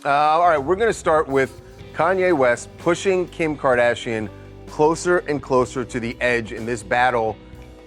All right, we're going to start with Kanye West pushing Kim Kardashian closer and closer to the edge in this battle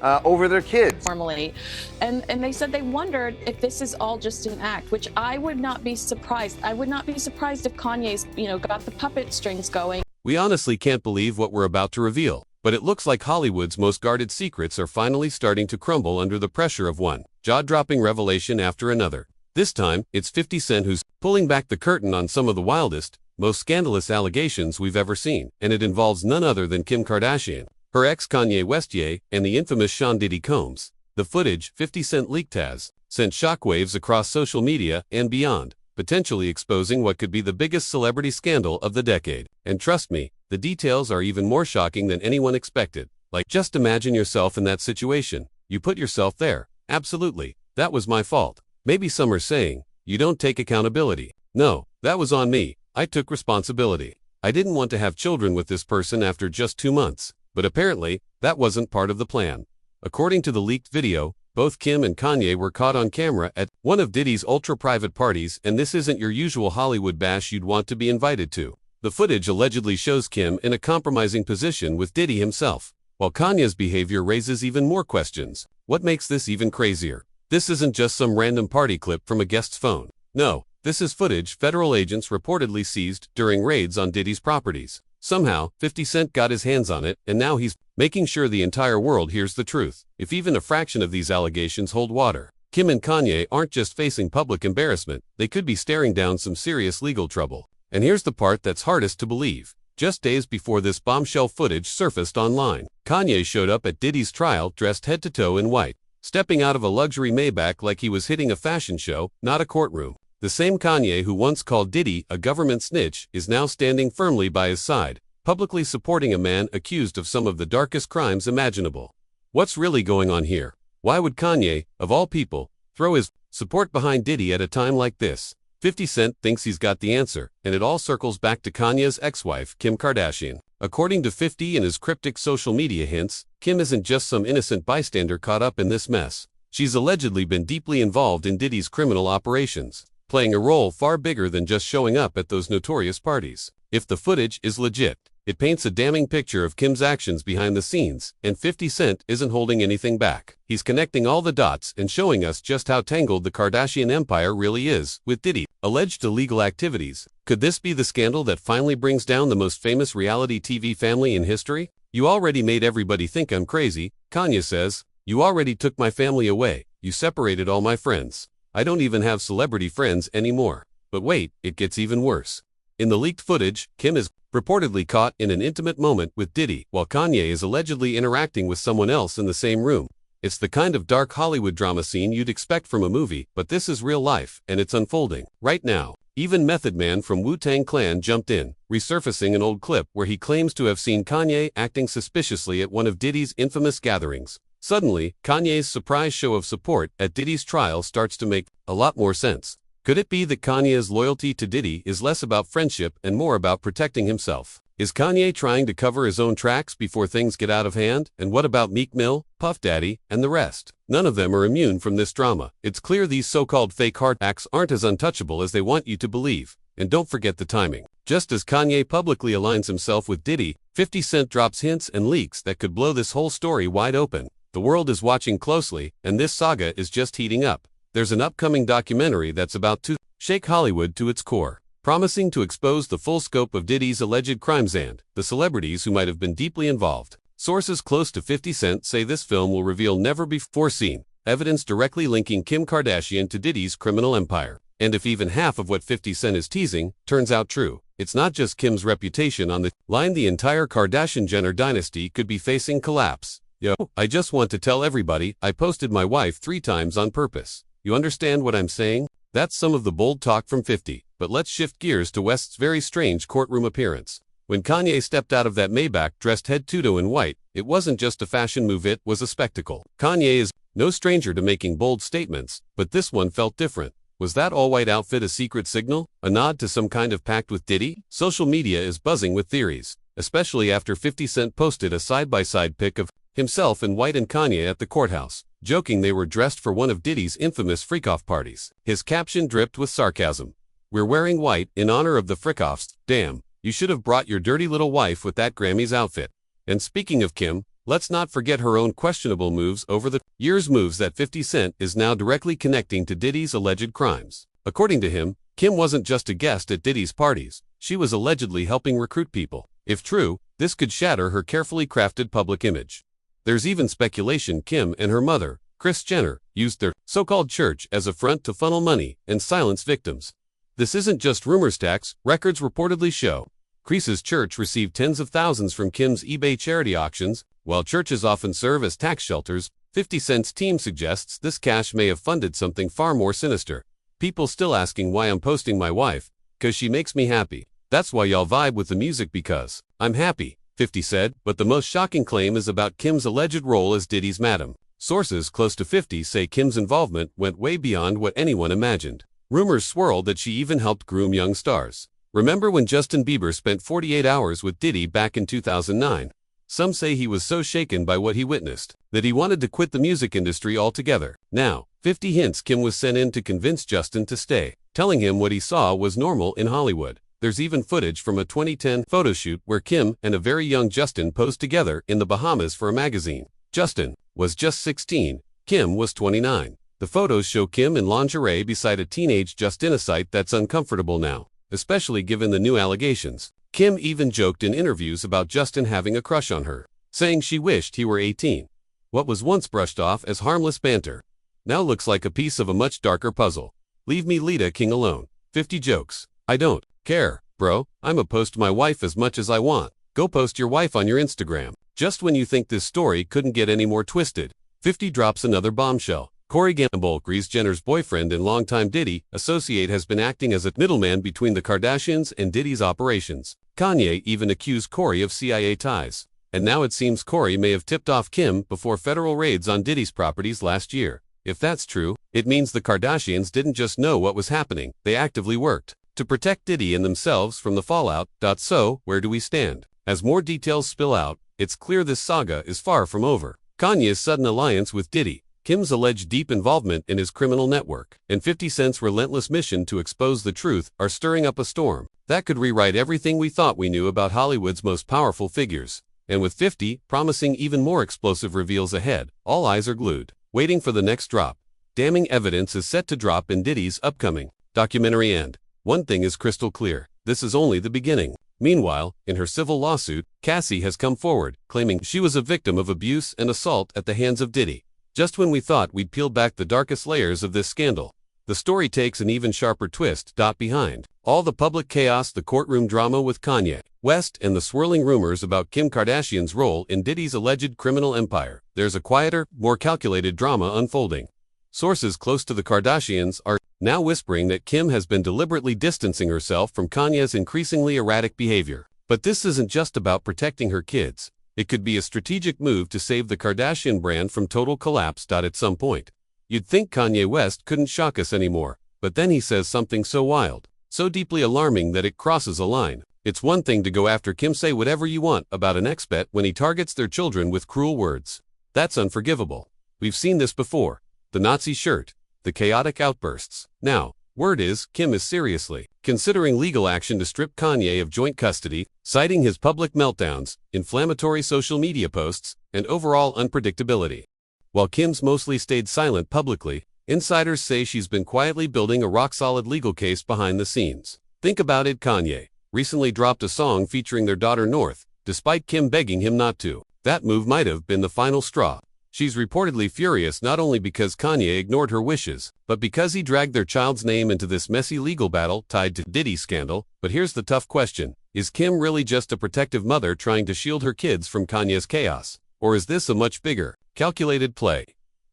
over their kids. Formally. And they said they wondered if this is all just an act, which I would not be surprised. I would not be surprised if Kanye's, got the puppet strings going. We honestly can't believe what we're about to reveal, but it looks like Hollywood's most guarded secrets are finally starting to crumble under the pressure of one jaw-dropping revelation after another. This time, it's 50 Cent who's pulling back the curtain on some of the wildest, most scandalous allegations we've ever seen, and it involves none other than Kim Kardashian, her ex Kanye West, and the infamous Sean Diddy Combs. The footage 50 Cent leaked has sent shockwaves across social media and beyond, potentially exposing what could be the biggest celebrity scandal of the decade. And trust me, the details are even more shocking than anyone expected. Like, just imagine yourself in that situation. You put yourself there. Absolutely. That was my fault. Maybe some are saying, you don't take accountability. No, that was on me. I took responsibility. I didn't want to have children with this person after just 2 months. But apparently, that wasn't part of the plan. According to the leaked video, both Kim and Kanye were caught on camera at one of Diddy's ultra-private parties, and this isn't your usual Hollywood bash you'd want to be invited to. The footage allegedly shows Kim in a compromising position with Diddy himself, while Kanye's behavior raises even more questions. What makes this even crazier? This isn't just some random party clip from a guest's phone. No, this is footage federal agents reportedly seized during raids on Diddy's properties. Somehow, 50 Cent got his hands on it, and now he's making sure the entire world hears the truth. If even a fraction of these allegations hold water, Kim and Kanye aren't just facing public embarrassment, they could be staring down some serious legal trouble. And here's the part that's hardest to believe. Just days before this bombshell footage surfaced online, Kanye showed up at Diddy's trial dressed head to toe in white, stepping out of a luxury Maybach like he was hitting a fashion show, not a courtroom. The same Kanye who once called Diddy a government snitch is now standing firmly by his side, publicly supporting a man accused of some of the darkest crimes imaginable. What's really going on here? Why would Kanye, of all people, throw his support behind Diddy at a time like this? 50 Cent thinks he's got the answer, and it all circles back to Kanye's ex-wife, Kim Kardashian. According to 50 and his cryptic social media hints, Kim isn't just some innocent bystander caught up in this mess. She's allegedly been deeply involved in Diddy's criminal operations, playing a role far bigger than just showing up at those notorious parties. If the footage is legit, it paints a damning picture of Kim's actions behind the scenes, and 50 Cent isn't holding anything back. He's connecting all the dots and showing us just how tangled the Kardashian empire really is with Diddy. Alleged illegal activities. Could this be the scandal that finally brings down the most famous reality TV family in history? You already made everybody think I'm crazy, Kanye says. You already took my family away. You separated all my friends. I don't even have celebrity friends anymore. But wait, it gets even worse. In the leaked footage, Kim is reportedly caught in an intimate moment with Diddy, while Kanye is allegedly interacting with someone else in the same room. It's the kind of dark Hollywood drama scene you'd expect from a movie, but this is real life, and it's unfolding right now. Even Method Man from Wu-Tang Clan jumped in, resurfacing an old clip where he claims to have seen Kanye acting suspiciously at one of Diddy's infamous gatherings. Suddenly, Kanye's surprise show of support at Diddy's trial starts to make a lot more sense. Could it be that Kanye's loyalty to Diddy is less about friendship and more about protecting himself? Is Kanye trying to cover his own tracks before things get out of hand? And what about Meek Mill, Puff Daddy, and the rest? None of them are immune from this drama. It's clear these so-called fake heart acts aren't as untouchable as they want you to believe. And don't forget the timing. Just as Kanye publicly aligns himself with Diddy, 50 Cent drops hints and leaks that could blow this whole story wide open. The world is watching closely, and this saga is just heating up. There's an upcoming documentary that's about to shake Hollywood to its core, promising to expose the full scope of Diddy's alleged crimes and the celebrities who might have been deeply involved. Sources close to 50 Cent say this film will reveal never-before-seen evidence directly linking Kim Kardashian to Diddy's criminal empire. And if even half of what 50 Cent is teasing turns out true, it's not just Kim's reputation on the line. The entire Kardashian-Jenner dynasty could be facing collapse. Yo, I just want to tell everybody I posted my wife 3 times on purpose. You understand what I'm saying? That's some of the bold talk from 50, but let's shift gears to West's very strange courtroom appearance. When Kanye stepped out of that Maybach dressed head to toe in white, it wasn't just a fashion move, it was a spectacle. Kanye is no stranger to making bold statements, but this one felt different. Was that all-white outfit a secret signal? A nod to some kind of pact with Diddy? Social media is buzzing with theories, especially after 50 Cent posted a side-by-side pic of himself in white and Kanye at the courthouse, joking they were dressed for one of Diddy's infamous freak-off parties. His caption dripped with sarcasm. We're wearing white in honor of the Frickoffs. Damn, you should have brought your dirty little wife with that Grammys outfit. And speaking of Kim, let's not forget her own questionable moves over the years, moves that 50 Cent is now directly connecting to Diddy's alleged crimes. According to him, Kim wasn't just a guest at Diddy's parties, she was allegedly helping recruit people. If true, this could shatter her carefully crafted public image. There's even speculation Kim and her mother, Kris Jenner, used their so-called church as a front to funnel money and silence victims. This isn't just rumor stacks, records reportedly show. Kris's church received tens of thousands from Kim's eBay charity auctions. While churches often serve as tax shelters, 50 Cent's team suggests this cash may have funded something far more sinister. People still asking why I'm posting my wife. 'Cause she makes me happy. That's why y'all vibe with the music, because I'm happy, 50 said. But the most shocking claim is about Kim's alleged role as Diddy's madam. Sources close to 50 say Kim's involvement went way beyond what anyone imagined. Rumors swirled that she even helped groom young stars. Remember when Justin Bieber spent 48 hours with Diddy back in 2009? Some say he was so shaken by what he witnessed that he wanted to quit the music industry altogether. Now, 50 hints Kim was sent in to convince Justin to stay, telling him what he saw was normal in Hollywood. There's even footage from a 2010 photo shoot where Kim and a very young Justin posed together in the Bahamas for a magazine. Justin was just 16, Kim was 29. The photos show Kim in lingerie beside a teenage Justin, a sight that's uncomfortable now, especially given the new allegations. Kim even joked in interviews about Justin having a crush on her, saying she wished he were 18. What was once brushed off as harmless banter now looks like a piece of a much darker puzzle. Leave me Lita King alone. 50 jokes. I don't care, bro. I'ma post my wife as much as I want. Go post your wife on your Instagram. Just when you think this story couldn't get any more twisted, 50 drops another bombshell. Corey Gamble, Kris Jenner's boyfriend and longtime Diddy associate, has been acting as a middleman between the Kardashians and Diddy's operations. Kanye even accused Corey of CIA ties. And now it seems Corey may have tipped off Kim before federal raids on Diddy's properties last year. If that's true, it means the Kardashians didn't just know what was happening, they actively worked to protect Diddy and themselves from the fallout. So, where do we stand? As more details spill out, it's clear this saga is far from over. Kanye's sudden alliance with Diddy, Kim's alleged deep involvement in his criminal network, and 50 Cent's relentless mission to expose the truth are stirring up a storm that could rewrite everything we thought we knew about Hollywood's most powerful figures. And with 50 promising even more explosive reveals ahead, all eyes are glued, waiting for the next drop. Damning evidence is set to drop in Diddy's upcoming documentary, and one thing is crystal clear: this is only the beginning. Meanwhile, in her civil lawsuit, Cassie has come forward, claiming she was a victim of abuse and assault at the hands of Diddy. Just when we thought we'd peeled back the darkest layers of this scandal, the story takes an even sharper twist. Behind all the public chaos, the courtroom drama with Kanye West, and the swirling rumors about Kim Kardashian's role in Diddy's alleged criminal empire, there's a quieter, more calculated drama unfolding. Sources close to the Kardashians are now whispering that Kim has been deliberately distancing herself from Kanye's increasingly erratic behavior. But this isn't just about protecting her kids. It could be a strategic move to save the Kardashian brand from total collapse. At some point, you'd think Kanye West couldn't shock us anymore, but then he says something so wild, so deeply alarming that it crosses a line. It's one thing to go after Kim, say whatever you want about an ex-bet, when he targets their children with cruel words. That's unforgivable. We've seen this before. The Nazi shirt, the chaotic outbursts. Now, word is, Kim is seriously considering legal action to strip Kanye of joint custody, citing his public meltdowns, inflammatory social media posts, and overall unpredictability. While Kim's mostly stayed silent publicly, insiders say she's been quietly building a rock-solid legal case behind the scenes. Think about it: Kanye recently dropped a song featuring their daughter North, despite Kim begging him not to. That move might have been the final straw. She's reportedly furious not only because Kanye ignored her wishes, but because he dragged their child's name into this messy legal battle tied to Diddy's scandal. But here's the tough question: is Kim really just a protective mother trying to shield her kids from Kanye's chaos? Or is this a much bigger, calculated play?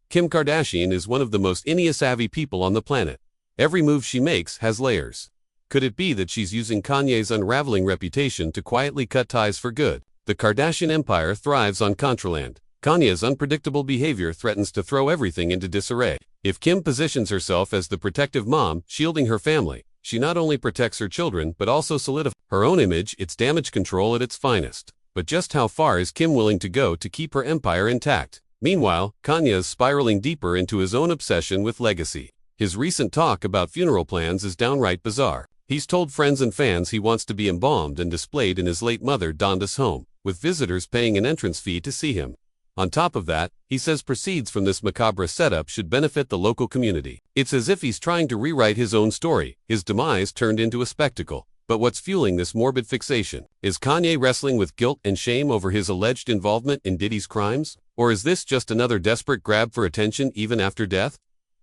Kim Kardashian is one of the most India-savvy people on the planet. Every move she makes has layers. Could it be that she's using Kanye's unraveling reputation to quietly cut ties for good? The Kardashian empire thrives on contraland. Kanye's unpredictable behavior threatens to throw everything into disarray. If Kim positions herself as the protective mom, shielding her family, she not only protects her children but also solidifies her own image. It's damage control at its finest. But just how far is Kim willing to go to keep her empire intact? Meanwhile, Kanye is spiraling deeper into his own obsession with legacy. His recent talk about funeral plans is downright bizarre. He's told friends and fans he wants to be embalmed and displayed in his late mother Donda's home, with visitors paying an entrance fee to see him. On top of that, he says proceeds from this macabre setup should benefit the local community. It's as if he's trying to rewrite his own story, his demise turned into a spectacle. But what's fueling this morbid fixation? Is Kanye wrestling with guilt and shame over his alleged involvement in Diddy's crimes? Or is this just another desperate grab for attention even after death?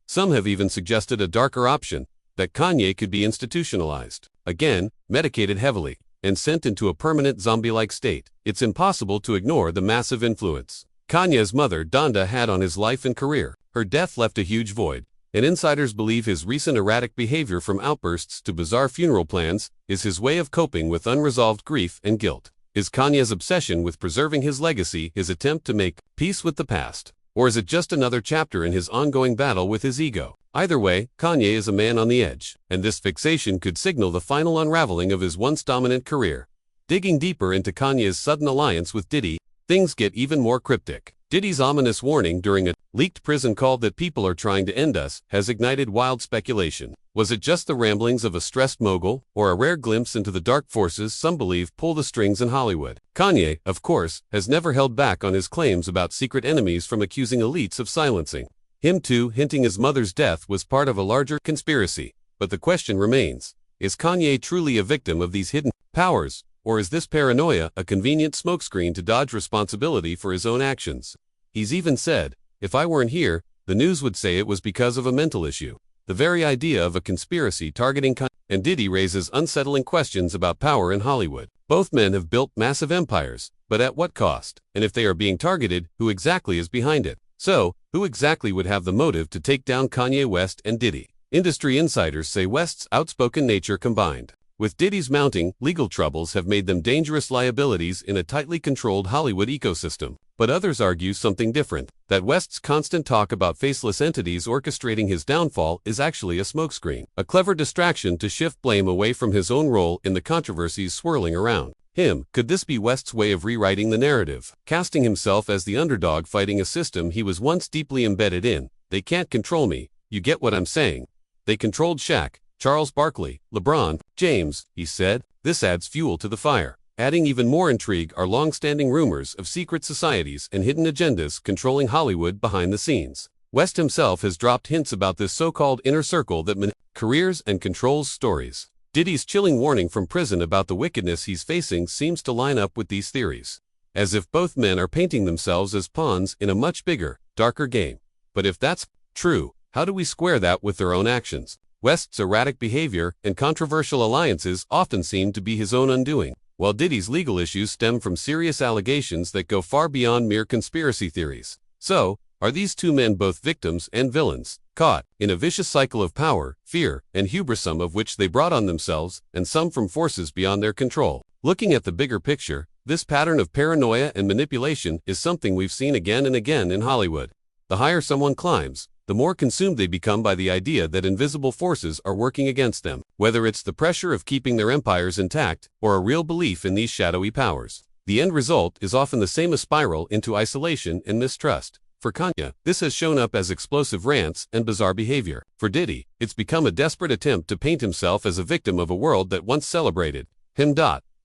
Some have even suggested a darker option, that Kanye could be institutionalized, again, medicated heavily, and sent into a permanent zombie-like state. It's impossible to ignore the massive influence Kanye's mother Donda had on his life and career. Her death left a huge void, and insiders believe his recent erratic behavior, from outbursts to bizarre funeral plans, is his way of coping with unresolved grief and guilt. Is Kanye's obsession with preserving his legacy his attempt to make peace with the past? Or is it just another chapter in his ongoing battle with his ego? Either way, Kanye is a man on the edge, and this fixation could signal the final unraveling of his once dominant career. Digging deeper into Kanye's sudden alliance with Diddy, things get even more cryptic. Diddy's ominous warning during a leaked prison call that people are trying to end us has ignited wild speculation. Was it just the ramblings of a stressed mogul, or a rare glimpse into the dark forces some believe pull the strings in Hollywood? Kanye, of course, has never held back on his claims about secret enemies from accusing elites of silencing him too, hinting his mother's death was part of a larger conspiracy. But the question remains, is Kanye truly a victim of these hidden powers, or is this paranoia a convenient smokescreen to dodge responsibility for his own actions? He's even said, "If I weren't here, the news would say it was because of a mental issue." The very idea of a conspiracy targeting Kanye and Diddy raises unsettling questions about power in Hollywood. Both men have built massive empires, but at what cost? And if they are being targeted, who exactly is behind it? So, who exactly would have the motive to take down Kanye West and Diddy? Industry insiders say West's outspoken nature combined with Diddy's mounting legal troubles have made them dangerous liabilities in a tightly controlled Hollywood ecosystem. But others argue something different, that West's constant talk about faceless entities orchestrating his downfall is actually a smokescreen, a clever distraction to shift blame away from his own role in the controversies swirling around him. Could this be West's way of rewriting the narrative, casting himself as the underdog fighting a system he was once deeply embedded in? They can't control me, you get what I'm saying? They controlled Shaq, Charles Barkley, LeBron James, he said. This adds fuel to the fire. Adding even more intrigue are long-standing rumors of secret societies and hidden agendas controlling Hollywood behind the scenes. West himself has dropped hints about this so-called inner circle that manipulates careers and controls stories. Diddy's chilling warning from prison about the wickedness he's facing seems to line up with these theories, as if both men are painting themselves as pawns in a much bigger, darker game. But if that's true, how do we square that with their own actions? West's erratic behavior and controversial alliances often seem to be his own undoing, while Diddy's legal issues stem from serious allegations that go far beyond mere conspiracy theories. So, are these two men both victims and villains, caught in a vicious cycle of power, fear, and hubris, some of which they brought on themselves, and some from forces beyond their control? Looking at the bigger picture, this pattern of paranoia and manipulation is something we've seen again and again in Hollywood. The higher someone climbs, the more consumed they become by the idea that invisible forces are working against them, whether it's the pressure of keeping their empires intact, or a real belief in these shadowy powers. The end result is often the same: a spiral into isolation and mistrust. For Kanye, this has shown up as explosive rants and bizarre behavior. For Diddy, it's become a desperate attempt to paint himself as a victim of a world that once celebrated him.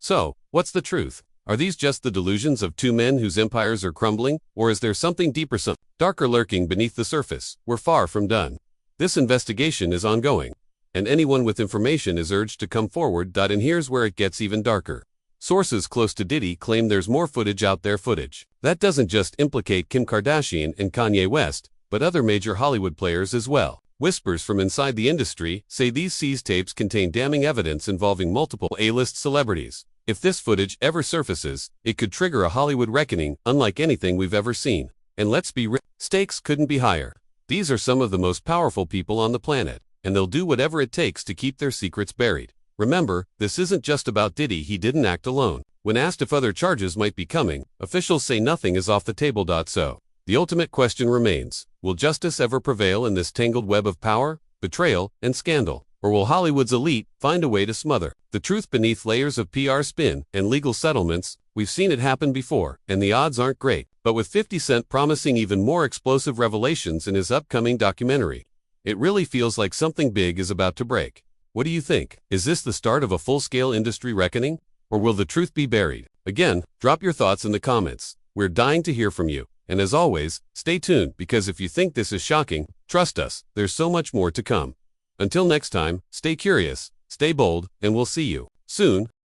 So, what's the truth? Are these just the delusions of two men whose empires are crumbling, or is there something deeper, some darker lurking beneath the surface? We're far from done. This investigation is ongoing, and anyone with information is urged to come forward. And here's where it gets even darker. Sources close to Diddy claim there's more footage out there. Footage that doesn't just implicate Kim Kardashian and Kanye West, but other major Hollywood players as well. Whispers from inside the industry say these seized tapes contain damning evidence involving multiple A-list celebrities. If this footage ever surfaces, it could trigger a Hollywood reckoning unlike anything we've ever seen. And let's be real, stakes couldn't be higher. These are some of the most powerful people on the planet, and they'll do whatever it takes to keep their secrets buried. Remember, this isn't just about Diddy. He didn't act alone. When asked if other charges might be coming, officials say nothing is off the table. So, the ultimate question remains, will justice ever prevail in this tangled web of power, betrayal, and scandal? Or will Hollywood's elite find a way to smother the truth beneath layers of PR spin and legal settlements? We've seen it happen before, and the odds aren't great. But with 50 Cent promising even more explosive revelations in his upcoming documentary, It really feels like something big is about to break. What do you think? Is this the start of a full-scale industry reckoning? Or will the truth be buried? Again, drop your thoughts in the comments. We're dying to hear from you. And as always, stay tuned, because if you think this is shocking, trust us, there's so much more to come. Until next time, stay curious, stay bold, and we'll see you soon